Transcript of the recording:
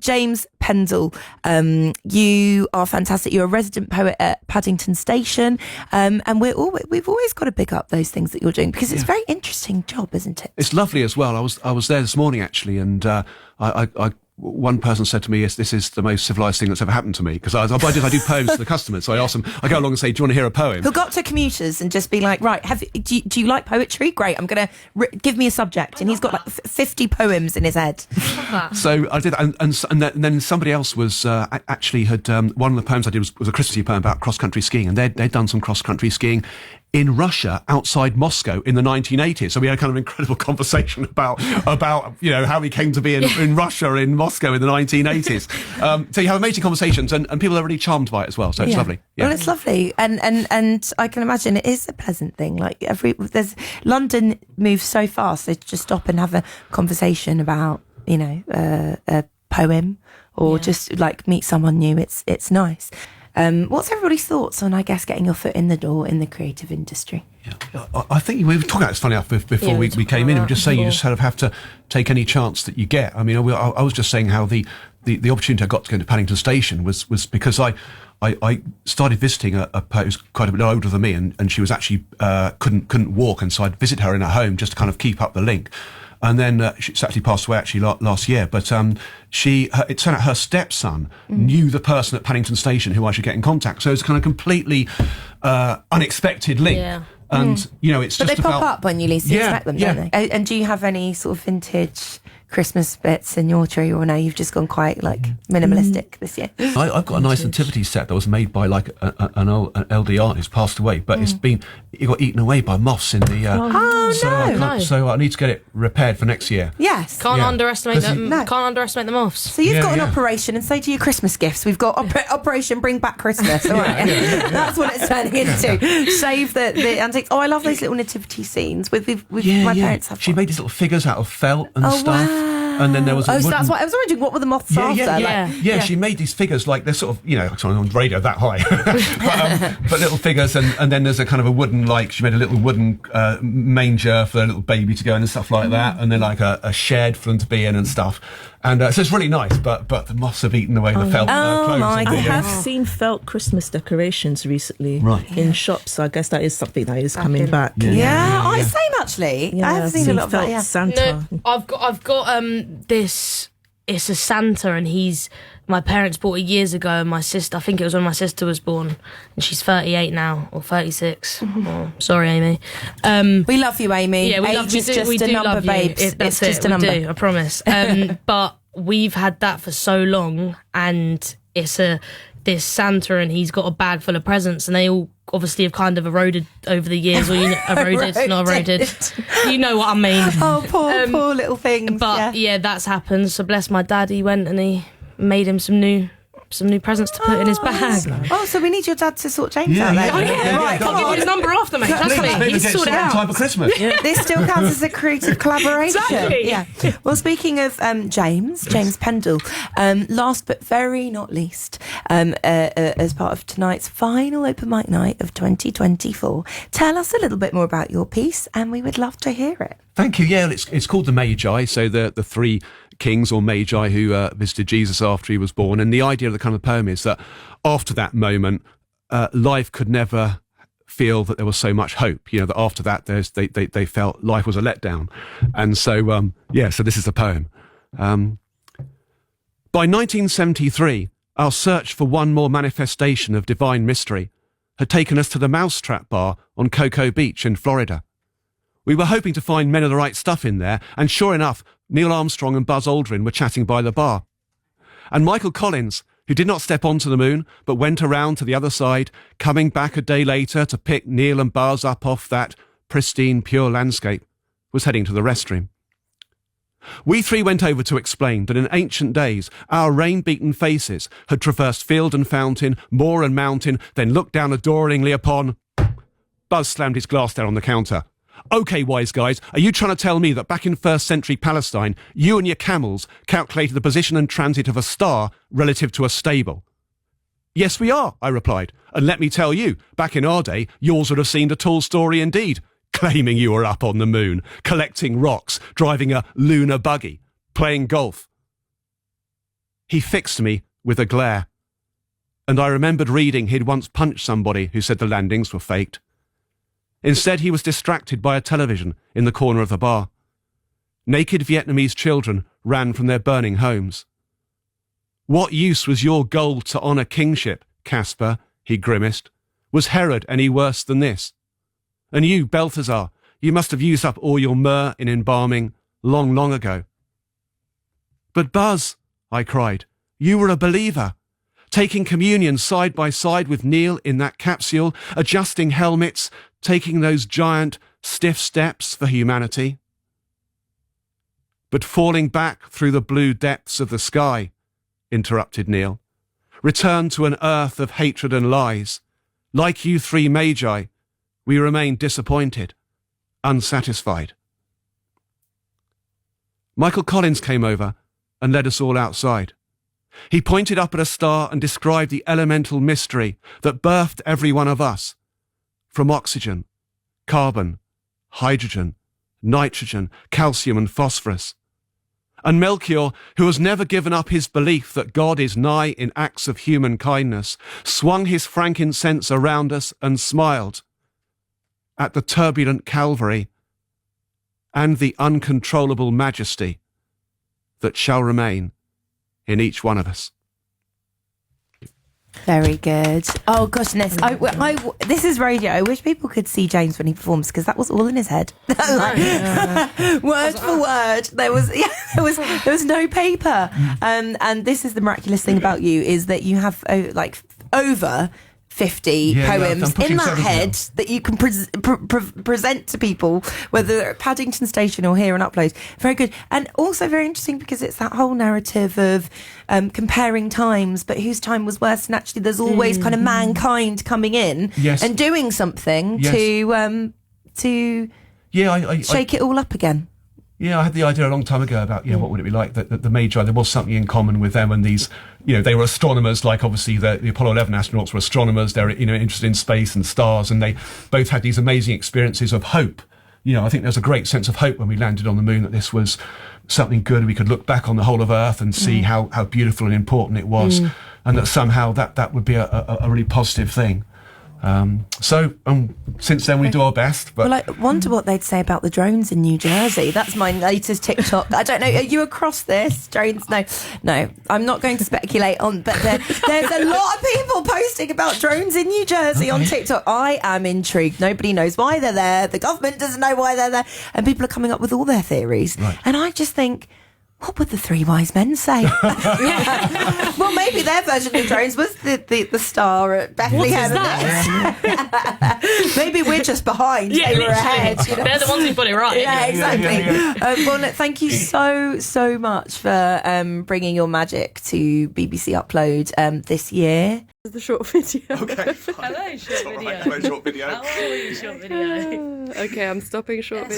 James Pendle, you are fantastic. You're a resident poet at Paddington Station, and we've always got to big up those things that you're doing, because it's a very interesting job, isn't it? It's lovely as well. I was there this morning actually, and one person said to me, "Yes, this is the most civilised thing that's ever happened to me." Because I do poems to the customers, so I ask them. I go along and say, "Do you want to hear a poem?" He'll go up to commuters and just be like, "Right, do you like poetry? Great, I'm gonna give me a subject." And he's got like 50 poems in his head. So I did, and then somebody else was actually had one of the poems I did was a Christmassy poem about cross country skiing, and they'd done some cross country skiing in Russia, outside Moscow, in the 1980s. So we had a kind of incredible conversation about how we came to be in Russia, in Moscow, in the 1980s. So you have amazing conversations, and people are really charmed by it as well. So it's lovely. Yeah. Well, it's lovely, and I can imagine it is a pleasant thing. Like London moves so fast. They just stop and have a conversation about a poem, or just like meet someone new. It's nice. What's everybody's thoughts on, I guess, getting your foot in the door in the creative industry? Yeah. I think we were talking about this, funny enough, before we came in. We were just saying you just sort of have to take any chance that you get. I mean, I was just saying how the opportunity I got to go to Paddington Station was because I started visiting a poet who's quite a bit older than me, and she was actually couldn't walk, and so I'd visit her in her home just to kind of keep up the link. And then she's actually passed away last year. But it turned out her stepson knew the person at Paddington Station who I should get in contact. So it's kind of completely unexpected link. Yeah. And it's but just they pop up when you least expect them, don't they? And do you have any sort of vintage Christmas bits in your tree, or no, you've just gone quite like minimalistic this year? I've got a nice nativity set that was made by like an LD art who's passed away, but it got eaten away by moths in the. So I need to get it repaired for next year. Yes, can't underestimate them. Can't underestimate the moths. So you've got an operation, and say to your Christmas gifts, we've got Operation Bring Back Christmas. All right, that's what it's turning into. Save the antiques. Oh, I love those little nativity scenes with my parents. Have she made these little figures out of felt and stuff. Wow. And then there was so that's why I was wondering, what were the moths after? She made these figures like they're sort of, sorry, on the radio that high, but little figures, and then there's a kind of a wooden, like she made a little wooden manger for a little baby to go in and stuff like that, and then like a shed for them to be in and stuff. And so it's really nice, but the moths have eaten away the felt clothes. I have seen felt Christmas decorations recently in shops. So I guess that is something that is coming back. I same actually. Yeah, I've seen a lot of that. Yeah. Santa. No, I've got this. It's a Santa, and my parents bought it years ago, and my sister, I think it was when my sister was born, and she's 38 now, or 36. Oh, sorry, Amy. We love you, Amy. Yeah, we Age love you. is just a number, babes. It's just a number. I promise. But we've had that for so long, and it's this Santa, and he's got a bag full of presents, and they all obviously have kind of eroded over the years, or not eroded. You know what I mean. Oh, poor little things. But that's happened. So bless my dad, he went and he made him some new presents to put in his bag. Nice. So we need your dad to sort James out then. Right, I'll give you his number after, mate. Trust me, he's sorted out. Time for Christmas. This still counts as a creative collaboration. Exactly. Yeah. Well, speaking of James Pendle, last but very not least, as part of tonight's final open mic night of 2024, tell us a little bit more about your piece, and we would love to hear it. Thank you. Yeah, it's called the Magi. So the three kings or Magi who visited Jesus after he was born, and the idea of the kind of poem is that after that moment, life could never feel that there was so much hope. That after that, they felt life was a letdown, and so so this is the poem. By 1973, our search for one more manifestation of divine mystery had taken us to the Mousetrap Bar on Cocoa Beach in Florida. We were hoping to find men of the right stuff in there, and sure enough, Neil Armstrong and Buzz Aldrin were chatting by the bar. And Michael Collins, who did not step onto the moon, but went around to the other side, coming back a day later to pick Neil and Buzz up off that pristine, pure landscape, was heading to the restroom. We three went over to explain that in ancient days, our rain-beaten faces had traversed field and fountain, moor and mountain, then looked down adoringly upon... Buzz slammed his glass down on the counter. OK, wise guys, are you trying to tell me that back in 1st century Palestine, you and your camels calculated the position and transit of a star relative to a stable? Yes, we are, I replied. And let me tell you, back in our day, yours would have seemed a tall story indeed. Claiming you were up on the moon, collecting rocks, driving a lunar buggy, playing golf. He fixed me with a glare. And I remembered reading he'd once punched somebody who said the landings were faked. Instead, he was distracted by a television in the corner of the bar. Naked Vietnamese children ran from their burning homes. What use was your gold to honour kingship, Caspar? He grimaced. Was Herod any worse than this? And you, Balthazar, you must have used up all your myrrh in embalming long, long ago. But Buzz, I cried, you were a believer, taking communion side by side with Neil in that capsule, adjusting helmets, taking those giant, stiff steps for humanity. But falling back through the blue depths of the sky, interrupted Neil, returned to an earth of hatred and lies. Like you three Magi, we remain disappointed, unsatisfied. Michael Collins came over and led us all outside. He pointed up at a star and described the elemental mystery that birthed every one of us, from oxygen, carbon, hydrogen, nitrogen, calcium and phosphorus. And Melchior, who has never given up his belief that God is nigh in acts of human kindness, swung his frankincense around us and smiled at the turbulent Calvary and the uncontrollable majesty that shall remain in each one of us. Very good. Oh goodness, this is radio. I wish people could see James when he performs, because that was all in his head. Word for word. There was no paper. And this is the miraculous thing about you, is that you have over 50 poems in that head that you can present to people, whether they're at Paddington Station or here on Upload. Very good. And also very interesting, because it's that whole narrative of comparing times, but whose time was worse. And actually there's always kind of mankind coming in and doing something to shake it all up again. Yeah, I had the idea a long time ago about, what would it be like that the Magi, there was something in common with them, and these, they were astronomers, like obviously the Apollo 11 astronauts were astronomers, they're, interested in space and stars, and they both had these amazing experiences of hope. I think there's a great sense of hope when we landed on the moon, that this was something good, we could look back on the whole of Earth and see how beautiful and important it was, and that somehow that would be a really positive thing. Since then we do our best. But I wonder what they'd say about the drones in New Jersey. That's my latest TikTok. I don't know. Are you across this? Drones? No. I'm not going to speculate on. But there's a lot of people posting about drones in New Jersey on TikTok. I am intrigued. Nobody knows why they're there. The government doesn't know why they're there, and people are coming up with all their theories. Right. And I just think, what would the three wise men say? Well, maybe their version of drones was the star at Bethlehem. What is that? Maybe we're just behind. They were ahead. They're the ones who got it right. Yeah, exactly. Well, thank you so much for bringing your magic to BBC Upload this year. The short video. Okay. Hello, short video. Hello, short video. How are you, short video? Okay, I'm stopping short video.